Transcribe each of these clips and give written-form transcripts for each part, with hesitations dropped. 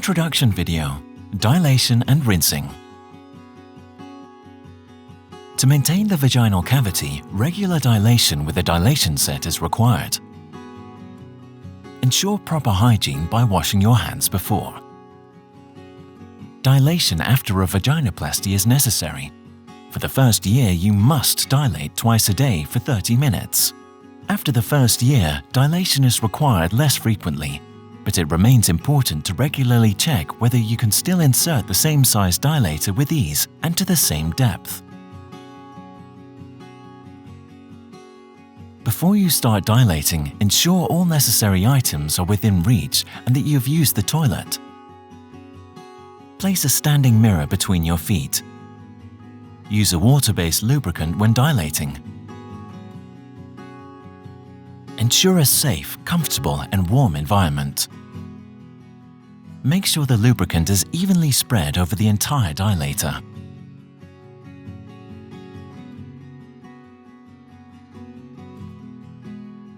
Introduction video, Dilation and Rinsing. To maintain the vaginal cavity, regular dilation with a dilation set is required. Ensure proper hygiene by washing your hands before. Dilation after a vaginoplasty is necessary. For the first year, you must dilate twice a day for 30 minutes. After the first year, dilation is required less frequently, but it remains important to regularly check whether you can still insert the same size dilator with ease and to the same depth. Before you start dilating, ensure all necessary items are within reach and that you have used the toilet. Place a standing mirror between your feet. Use a water-based lubricant when dilating. Ensure a safe, comfortable and warm environment. Make sure the lubricant is evenly spread over the entire dilator.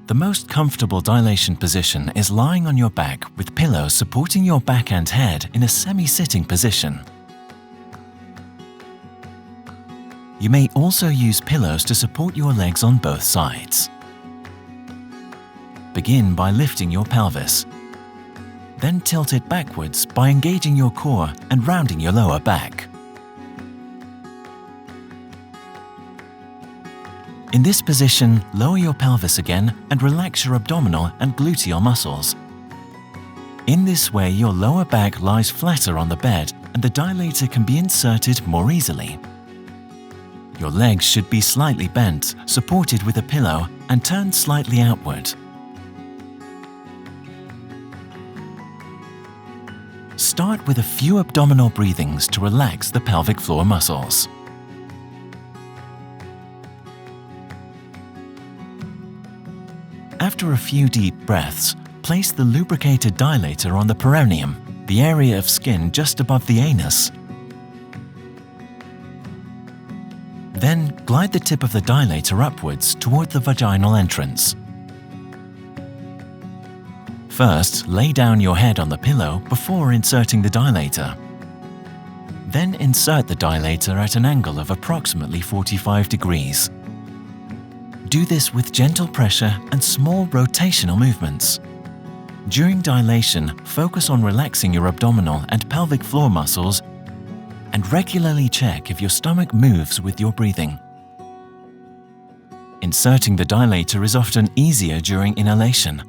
The most comfortable dilation position is lying on your back with pillows supporting your back and head in a semi-sitting position. You may also use pillows to support your legs on both sides. Begin by lifting your pelvis. Then tilt it backwards by engaging your core and rounding your lower back. In this position, lower your pelvis again and relax your abdominal and gluteal muscles. In this way, your lower back lies flatter on the bed and the dilator can be inserted more easily. Your legs should be slightly bent, supported with a pillow, and turned slightly outward. Start with a few abdominal breathings to relax the pelvic floor muscles. After a few deep breaths, place the lubricated dilator on the perineum, the area of skin just above the anus. Then glide the tip of the dilator upwards toward the vaginal entrance. First, lay down your head on the pillow before inserting the dilator. Then insert the dilator at an angle of approximately 45 degrees. Do this with gentle pressure and small rotational movements. During dilation, focus on relaxing your abdominal and pelvic floor muscles and regularly check if your stomach moves with your breathing. Inserting the dilator is often easier during inhalation.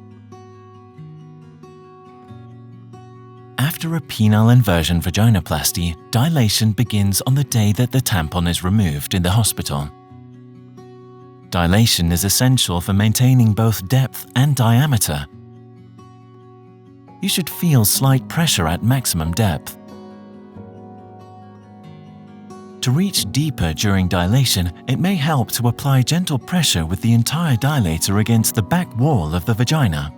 After a penile inversion vaginoplasty, dilation begins on the day that the tampon is removed in the hospital. Dilation is essential for maintaining both depth and diameter. You should feel slight pressure at maximum depth. To reach deeper during dilation, it may help to apply gentle pressure with the entire dilator against the back wall of the vagina.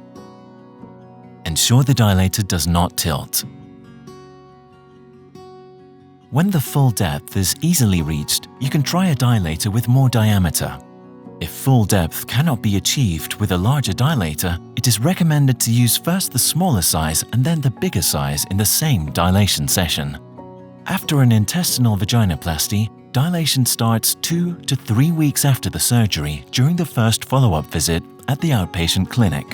Ensure the dilator does not tilt. When the full depth is easily reached, you can try a dilator with more diameter. If full depth cannot be achieved with a larger dilator, it is recommended to use first the smaller size and then the bigger size in the same dilation session. After an intestinal vaginoplasty, dilation starts 2 to 3 weeks after the surgery during the first follow-up visit at the outpatient clinic.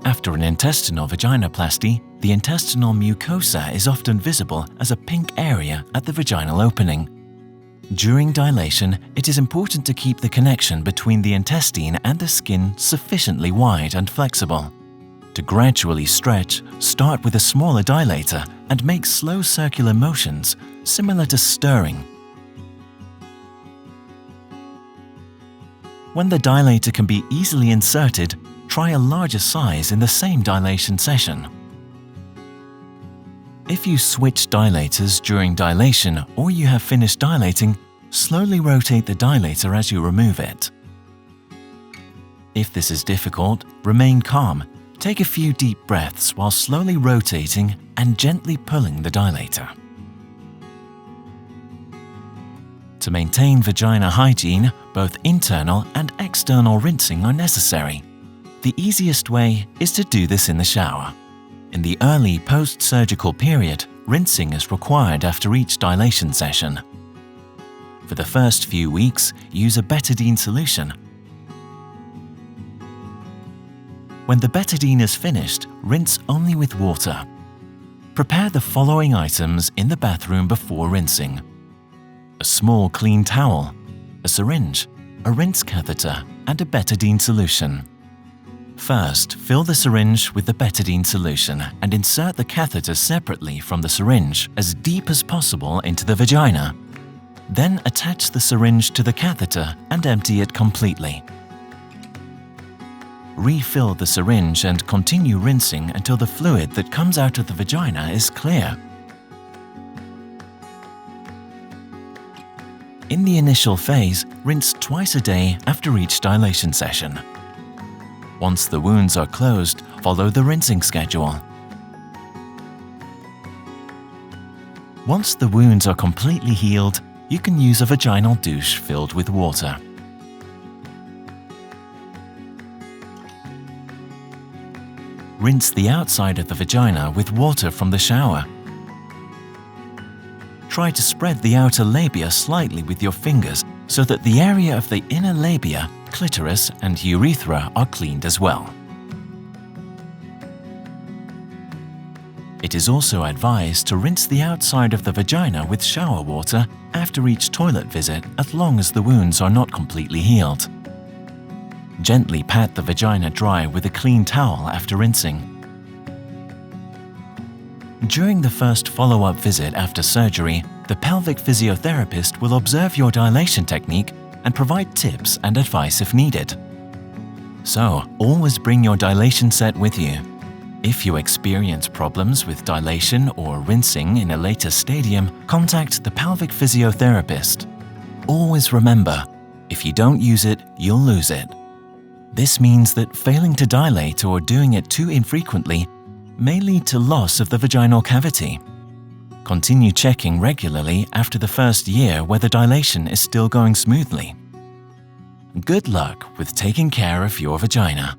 After an intestinal vaginoplasty, the intestinal mucosa is often visible as a pink area at the vaginal opening. During dilation, it is important to keep the connection between the intestine and the skin sufficiently wide and flexible. To gradually stretch, start with a smaller dilator and make slow circular motions, similar to stirring. When the dilator can be easily inserted, try a larger size in the same dilation session. If you switch dilators during dilation or you have finished dilating, slowly rotate the dilator as you remove it. If this is difficult, remain calm. Take a few deep breaths while slowly rotating and gently pulling the dilator. To maintain vagina hygiene, both internal and external rinsing are necessary. The easiest way is to do this in the shower. In the early post-surgical period, rinsing is required after each dilation session. For the first few weeks, use a betadine solution. When the betadine is finished, rinse only with water. Prepare the following items in the bathroom before rinsing: a small clean towel, a syringe, a rinse catheter, and a betadine solution. First, fill the syringe with the betadine solution and insert the catheter separately from the syringe as deep as possible into the vagina. Then attach the syringe to the catheter and empty it completely. Refill the syringe and continue rinsing until the fluid that comes out of the vagina is clear. In the initial phase, rinse twice a day after each dilation session. Once the wounds are closed, follow the rinsing schedule. Once the wounds are completely healed, you can use a vaginal douche filled with water. Rinse the outside of the vagina with water from the shower. Try to spread the outer labia slightly with your fingers so that the area of the inner labia, clitoris, and urethra are cleaned as well. It is also advised to rinse the outside of the vagina with shower water after each toilet visit as long as the wounds are not completely healed. Gently pat the vagina dry with a clean towel after rinsing. During the first follow-up visit after surgery, the pelvic physiotherapist will observe your dilation technique and provide tips and advice if needed. So, always bring your dilation set with you. If you experience problems with dilation or rinsing in a later stadium, contact the pelvic physiotherapist. Always remember, if you don't use it, you'll lose it. This means that failing to dilate or doing it too infrequently may lead to loss of the vaginal cavity. Continue checking regularly after the first year whether dilation is still going smoothly. Good luck with taking care of your vagina.